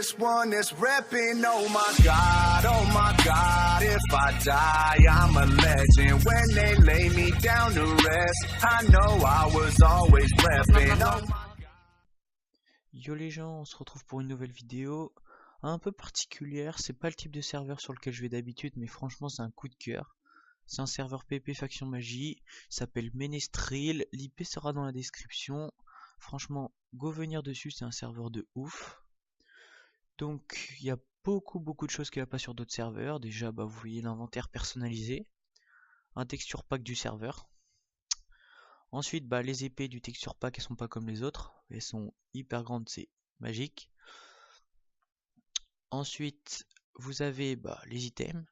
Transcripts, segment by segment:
this one that's reppin'. Oh my God, if I die, I'm a legend. When they lay me down to rest, I know I was always reppin'. Oh my God. Yo les gens, on se retrouve pour une nouvelle vidéo un peu particulière. C'est pas le type de serveur sur lequel je vais d'habitude, mais franchement c'est un coup de cœur. C'est un serveur PP Faction Magie, il s'appelle Ménestril, l'IP sera dans la description. Franchement, go venir dessus, c'est un serveur de ouf. Donc il y a beaucoup de choses qu'il n'y a pas sur d'autres serveurs. Déjà vous voyez l'inventaire personnalisé, un texture pack du serveur. Ensuite les épées du texture pack elles sont pas comme les autres, elles sont hyper grandes, c'est magique. Ensuite vous avez les items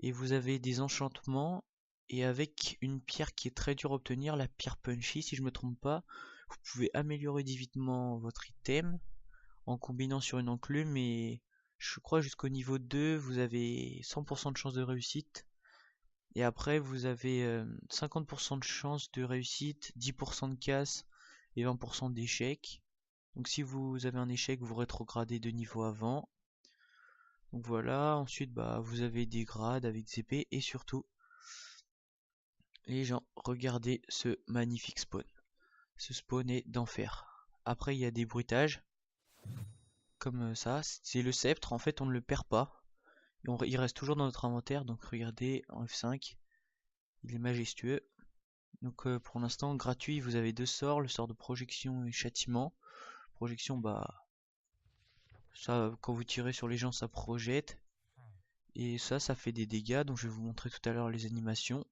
et vous avez des enchantements, et avec une pierre qui est très dure à obtenir, la pierre punchy si je me trompe pas, vous pouvez améliorer divinement votre item en combinant sur une enclume, et je crois jusqu'au niveau 2 vous avez 100% de chance de réussite, et après vous avez 50% de chance de réussite, 10% de casse et 20% d'échec. Donc si vous avez un échec, vous rétrogradez de niveau avant. Donc voilà, ensuite vous avez des grades avec des épées, et surtout les gens, regardez ce magnifique spawn. Ce spawn est d'enfer. Après il y a des bruitages comme ça, c'est le sceptre, en fait on ne le perd pas. Il reste toujours dans notre inventaire, donc regardez en F5, il est majestueux. Donc pour l'instant gratuit, vous avez deux sorts, le sort de projection et châtiment. Projection, ça quand vous tirez sur les gens ça projette, et ça fait des dégâts, donc je vais vous montrer tout à l'heure les animations.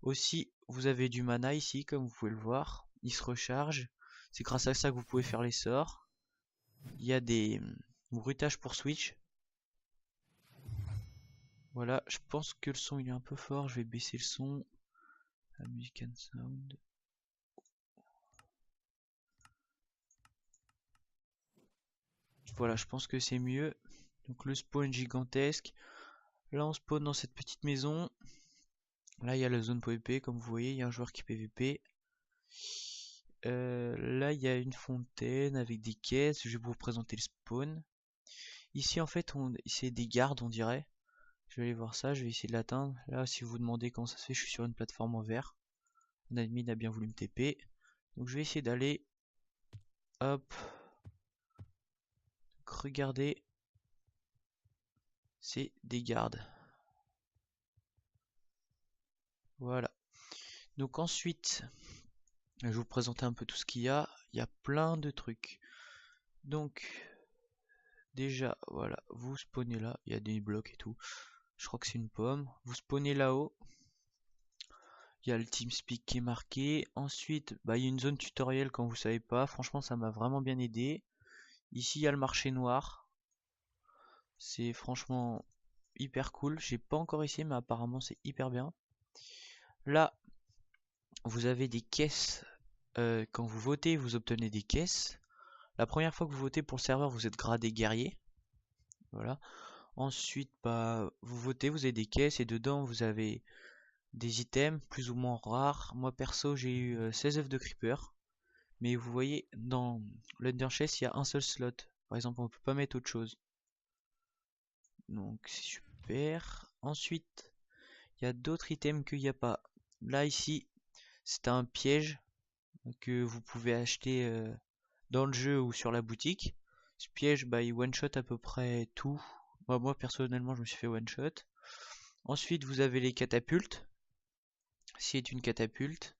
Aussi vous avez du mana ici comme vous pouvez le voir, il se recharge, c'est grâce à ça que vous pouvez faire les sorts. Il y a des bruitages pour switch. Voilà, je pense que le son il est un peu fort, je vais baisser le son. La music and sound. Voilà, je pense que c'est mieux. Donc le spawn gigantesque. Là on spawn dans cette petite maison. Là il y a la zone PVP, comme vous voyez, il y a un joueur qui PVP. Là il y a une fontaine avec des caisses, je vais vous présenter le spawn. Ici en fait c'est des gardes on dirait. Je vais aller voir ça, je vais essayer de l'atteindre. Là si vous vous demandez comment ça se fait, je suis sur une plateforme en vert. Mon admin a bien voulu me TP. Donc je vais essayer d'aller. Hop. Donc, regardez. C'est des gardes. Voilà. Donc ensuite, je vais vous présenter un peu tout ce qu'il y a. Il y a plein de trucs. Donc déjà, voilà, vous spawnez là. Il y a des blocs et tout. Je crois que c'est une pomme. Vous spawnez là-haut. Il y a le TeamSpeak qui est marqué. Ensuite, il y a une zone tutoriel quand vous savez pas. Franchement, ça m'a vraiment bien aidé. Ici, il y a le marché noir. C'est franchement hyper cool. J'ai pas encore essayé, mais apparemment c'est hyper bien. Là, vous avez des caisses. Quand vous votez, vous obtenez des caisses. La première fois que vous votez pour le serveur, vous êtes gradé guerrier. Voilà. Ensuite, vous votez, vous avez des caisses, et dedans vous avez des items plus ou moins rares. Moi perso, j'ai eu 16 œufs de creeper. Mais vous voyez, dans l'Under Chest, il y a un seul slot. Par exemple, on peut pas mettre autre chose. Donc c'est super. Ensuite, il y a d'autres items qu'il n'y a pas. Là ici, c'est un piège que vous pouvez acheter dans le jeu ou sur la boutique. Ce piège, il one shot à peu près tout. Moi personnellement, je me suis fait one shot. Ensuite, vous avez les catapultes. C'est une catapulte.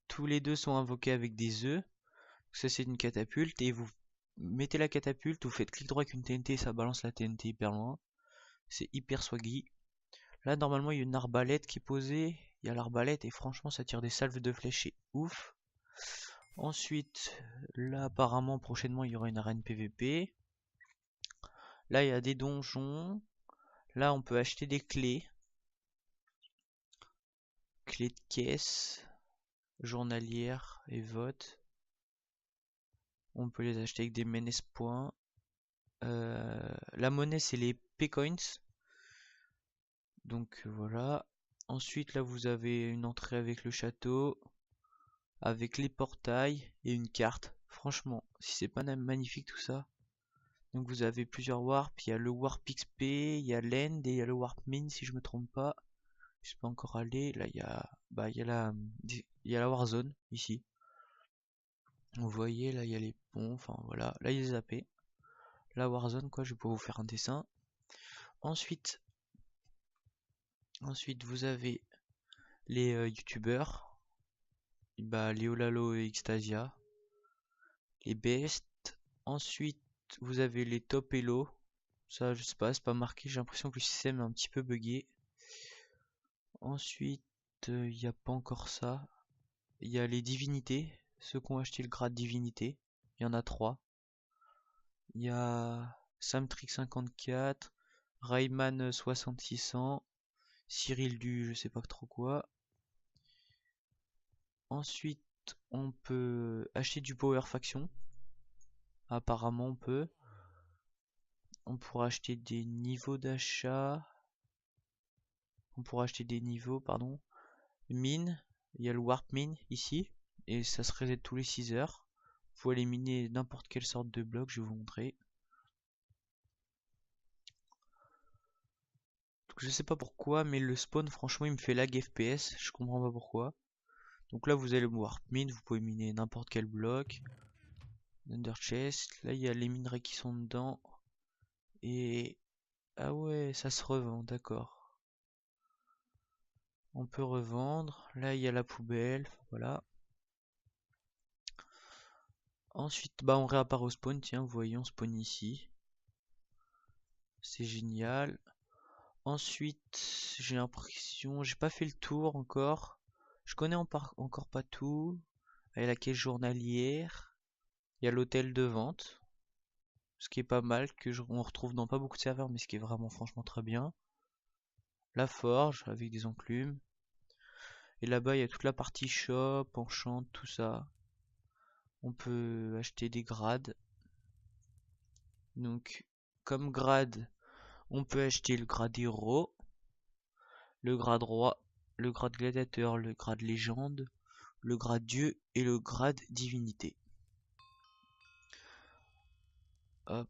Tous les deux sont invoqués avec des œufs. Ça c'est une catapulte, et vous mettez la catapulte, vous faites clic droit avec une TNT, ça balance la TNT hyper loin. C'est hyper swaggy. Là normalement il y a une arbalète qui est posée. Il y a l'arbalète, et franchement ça tire des salves de flèches, c'est ouf. Ensuite, là apparemment prochainement il y aura une arène PVP. Là il y a des donjons. Là on peut acheter des clés. Clés de caisse, journalière et vote. On peut les acheter avec des menace points. La monnaie c'est les P-Coins. Donc voilà. Ensuite là vous avez une entrée avec le château, avec les portails et une carte. Franchement, si c'est pas magnifique tout ça, Donc vous avez plusieurs warp, il y a le warp XP, il y a l'end et il y a le warp min si je me trompe pas. Je suis pas encore allé, là il y a la warzone ici. Vous voyez là il y a les ponts, enfin voilà, là il y a les AP. La warzone quoi, je vais pouvoir vous faire un dessin. Ensuite vous avez les youtubeurs, Léolalo et Xtasia, les best. Ensuite vous avez les top elo. Ça je sais pas, c'est pas marqué, j'ai l'impression que le système est un petit peu buggé. Ensuite il n'y a pas encore ça. Il y a les divinités, ceux qui ont acheté le grade divinité. Il y en a 3. Il y a Samtrick 54, Rayman 6600, Cyril du je sais pas trop quoi. Ensuite, on peut acheter du Power Faction. Apparemment, on peut. On pourra acheter des niveaux d'achat. On pourra acheter des niveaux, pardon. Mine. Il y a le Warp Mine ici. Et ça se reset tous les 6 heures. Vous pouvez aller miner n'importe quelle sorte de bloc, je vais vous montrer. Donc, je sais pas pourquoi, mais le spawn, franchement, il me fait lag FPS. Je comprends pas pourquoi. Donc là, vous avez le Warp Mine. Vous pouvez miner n'importe quel bloc. Under Chest. Là, il y a les minerais qui sont dedans. Et... ah ouais, ça se revend, d'accord. On peut revendre. Là, il y a la poubelle, voilà. Ensuite, on réapparaît au spawn. Tiens, vous voyez, on spawn ici. C'est génial. Ensuite, j'ai l'impression... j'ai pas fait le tour encore. Je connais encore pas tout. Il y a la caisse journalière. Il y a l'hôtel de vente. Ce qui est pas mal, on retrouve dans pas beaucoup de serveurs, mais ce qui est vraiment franchement très bien. La forge avec des enclumes. Et là-bas, il y a toute la partie shop, enchant, tout ça. On peut acheter des grades. Donc, comme grade, on peut acheter le grade héros, le grade roi, le grade gladiateur, le grade légende, le grade dieu et le grade divinité. Hop.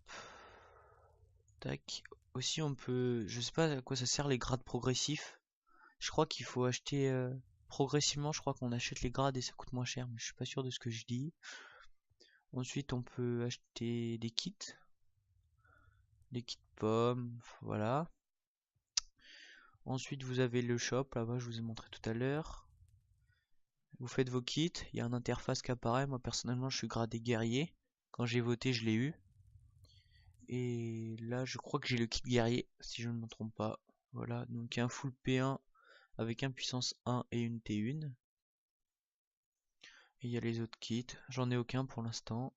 Tac. Aussi, on peut... je sais pas à quoi ça sert les grades progressifs. Je crois qu'il faut acheter... progressivement, je crois qu'on achète les grades et ça coûte moins cher, mais je suis pas sûr de ce que je dis. Ensuite, on peut acheter des kits. Les kits pommes, voilà. Ensuite, vous avez le shop, là-bas, je vous ai montré tout à l'heure. Vous faites vos kits, il y a une interface qui apparaît. Moi, personnellement, je suis gradé guerrier. Quand j'ai voté, je l'ai eu. Et là, je crois que j'ai le kit guerrier, si je ne me trompe pas. Voilà, donc un full P1 avec un puissance 1 et une T1. Et il y a les autres kits, j'en ai aucun pour l'instant.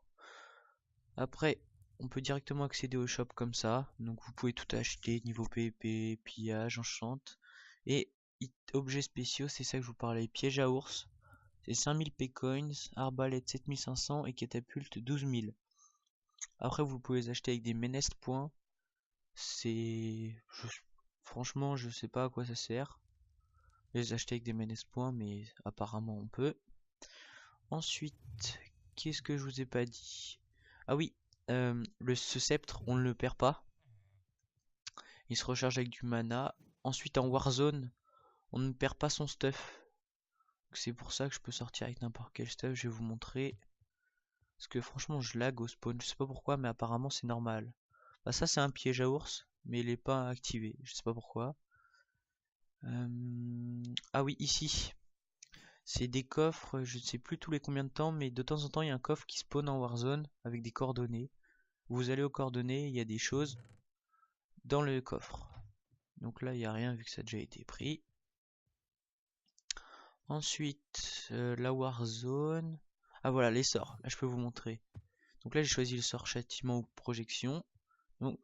Après, on peut directement accéder au shop comme ça. Donc vous pouvez tout acheter, niveau PvP, pillage, enchante. Et objets spéciaux, c'est ça que je vous parlais. Piège à ours, c'est 5000 P-Coins, arbalète 7500 et catapulte 12000. Après vous pouvez les acheter avec des ménestes points. Franchement je sais pas à quoi ça sert. Les acheter avec des ménestes points, mais apparemment on peut. Ensuite, qu'est-ce que je vous ai pas dit? Ah oui, ce sceptre, on ne le perd pas. Il se recharge avec du mana. Ensuite, en Warzone, on ne perd pas son stuff. C'est pour ça que je peux sortir avec n'importe quel stuff. Je vais vous montrer. Parce que franchement, je lag au spawn. Je sais pas pourquoi, mais apparemment, c'est normal. Bah, ça, c'est un piège à ours, mais il n'est pas activé. Je sais pas pourquoi. Ah oui, ici. C'est des coffres, je ne sais plus tous les combien de temps, mais de temps en temps, il y a un coffre qui spawn en Warzone avec des coordonnées. Vous allez aux coordonnées, il y a des choses dans le coffre. Donc là, il n'y a rien vu que ça a déjà été pris. Ensuite, la Warzone. Ah voilà, les sorts. Là, je peux vous montrer. Donc là, j'ai choisi le sort châtiment ou projection. Donc,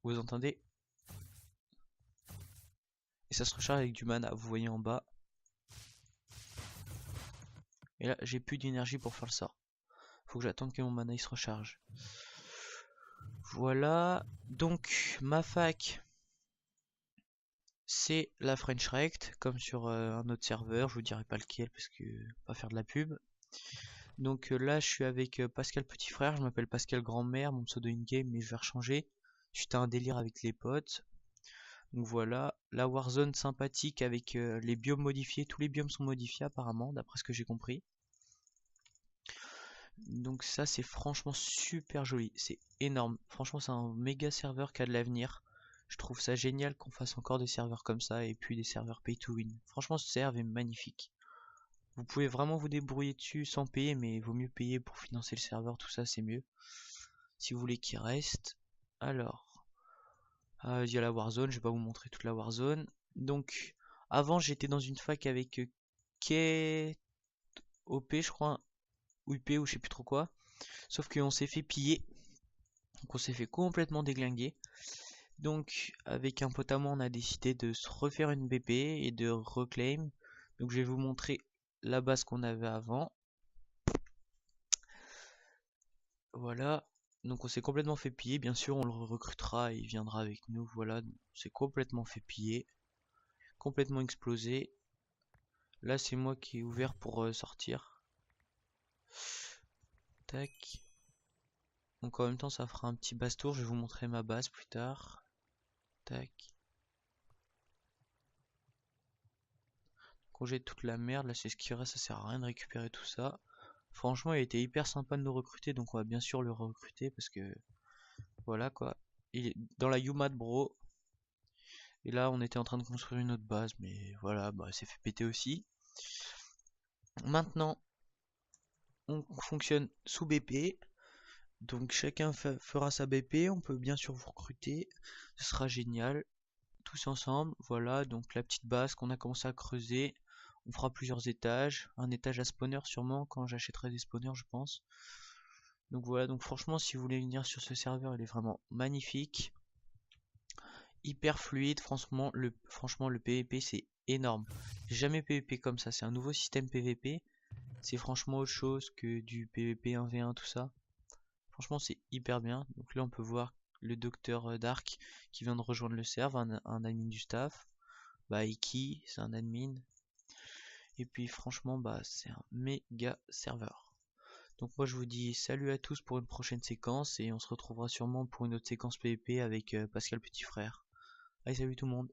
vous entendez? Et ça se recharge avec du mana. Vous voyez en bas. Et là, j'ai plus d'énergie pour faire le sort. Faut que j'attende que mon mana il se recharge. Voilà. Donc, ma fac, c'est la French Rect, comme sur un autre serveur. Je vous dirai pas lequel parce que pas faire de la pub. Donc là je suis avec Pascal petit frère, je m'appelle Pascal grand-mère, mon pseudo in-game mais je vais rechanger. Suite à un délire avec les potes. Donc voilà, la Warzone sympathique avec les biomes modifiés, tous les biomes sont modifiés apparemment, d'après ce que j'ai compris. Donc ça c'est franchement super joli, c'est énorme. Franchement c'est un méga serveur qui a de l'avenir. Je trouve ça génial qu'on fasse encore des serveurs comme ça et puis des serveurs pay to win. Franchement ce serveur est magnifique. Vous pouvez vraiment vous débrouiller dessus sans payer, mais il vaut mieux payer pour financer le serveur, tout ça c'est mieux. Si vous voulez qu'il reste. Alors, il y a la Warzone, je vais pas vous montrer toute la Warzone. Donc, avant j'étais dans une fac avec K OP je crois, ou UP ou je sais plus trop quoi. Sauf qu'on s'est fait piller, donc on s'est fait complètement déglinguer. Donc avec un pote à moi on a décidé de se refaire une BP et de reclaim. Donc je vais vous montrer la base qu'on avait avant. Voilà, donc on s'est complètement fait piller, bien sûr on le recrutera et il viendra avec nous, voilà, on s'est complètement fait piller, complètement explosé. Là c'est moi qui ai ouvert pour sortir. Tac. Donc en même temps ça fera un petit basse-tour, je vais vous montrer ma base plus tard. Tac. Quand j'ai toute la merde, là c'est ce qui reste, ça sert à rien de récupérer tout ça. Franchement il a été hyper sympa de nous recruter, donc on va bien sûr le recruter parce que voilà quoi. Il est dans la UMAD bro. Et là on était en train de construire une autre base, mais voilà, bah c'est fait péter aussi. Maintenant on fonctionne sous BP. Donc chacun fera sa BP, on peut bien sûr vous recruter, ce sera génial, tous ensemble, voilà, donc la petite base qu'on a commencé à creuser, on fera plusieurs étages, un étage à spawner sûrement quand j'achèterai des spawners je pense. Donc voilà, donc franchement si vous voulez venir sur ce serveur il est vraiment magnifique, hyper fluide, franchement le PVP c'est énorme, j'ai jamais PVP comme ça, c'est un nouveau système PVP, c'est franchement autre chose que du PVP 1v1 tout ça. Franchement, c'est hyper bien. Donc là, on peut voir le docteur Dark qui vient de rejoindre le serve, un admin du staff. Bah, Iki, c'est un admin. Et puis, franchement, bah, c'est un méga serveur. Donc moi, je vous dis salut à tous pour une prochaine séquence et on se retrouvera sûrement pour une autre séquence PvP avec Pascal Petit Frère. Allez, salut tout le monde.